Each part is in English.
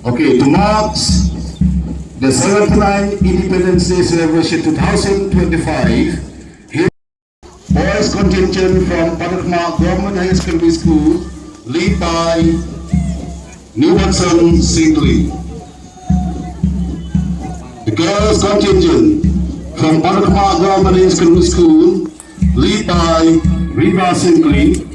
Okay, to mark the 79th Independence Day celebration 2025, here boys contingent from Patarkhmah Government High Secondary School, led by Newmanson Singly. The girls contingent from Patarkhmah Government High Secondary School, led by Ri-bhoi Singly.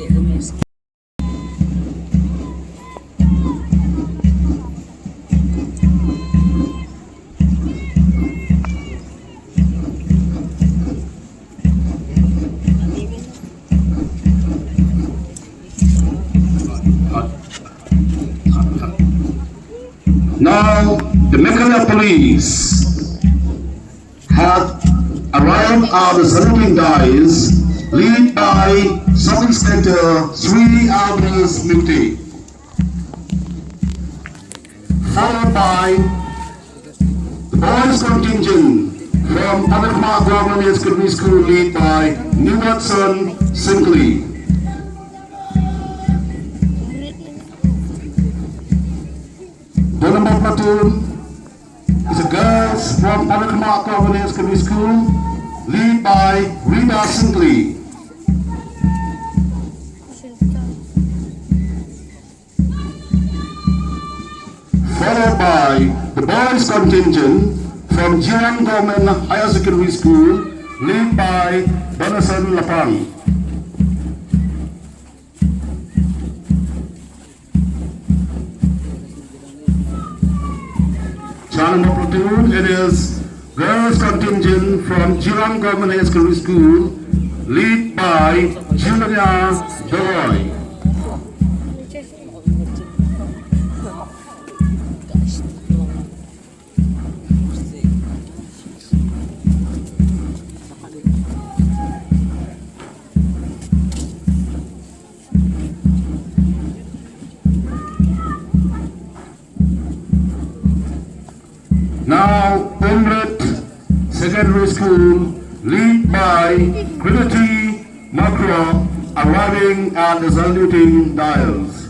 Now, the Meghalaya police had arrived at the saluting dice, led by Sub-Inspector Sri Agnes Mukti, followed by the boys contingent from Patarkhmah Government Secondary School, led by Newmanson Singly. The number platoon is the girls from Patarkhmah Government Secondary School, led by Ri-bhoi Singly. Followed by the boys contingent from Jiran Government Higher Secondary School, led by Donason Lapang. Number platoon, it is girls contingent from Jiran Government High Secondary School, led by Julia Ri-bhoi. Now, Umrit Secondary School, led by Trinity Macro, arriving at the saluting dials.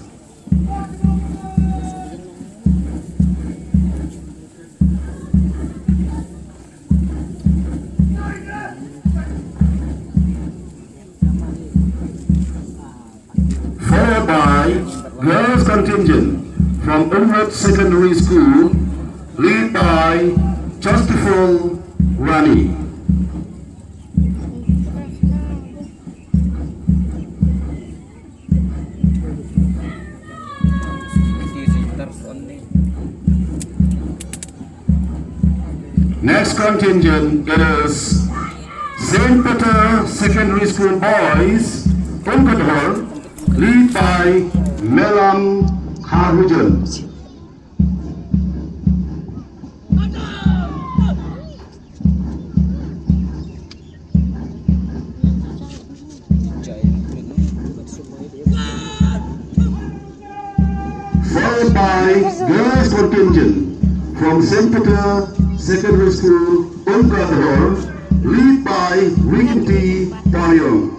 Followed by girls contingent from Umrit Secondary School, led by Justiful Rani. Next contingent, it is St. Peter Secondary School Boys, Unkadhor, led by Melam Harujan. Followed by girls contingent from St. Peter Secondary School, Unkadhor, led by Rinti Payong.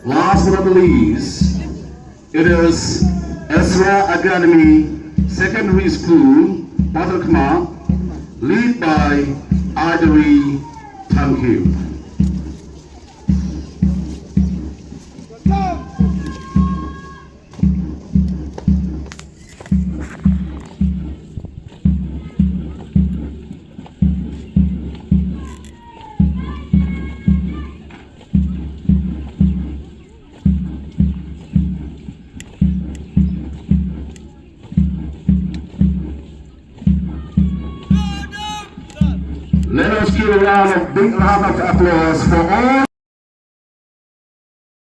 Last but not least, it is Ezra Academy Secondary School, Patarkhmah, led by Adri. Thank you. Let us give a big round of applause for all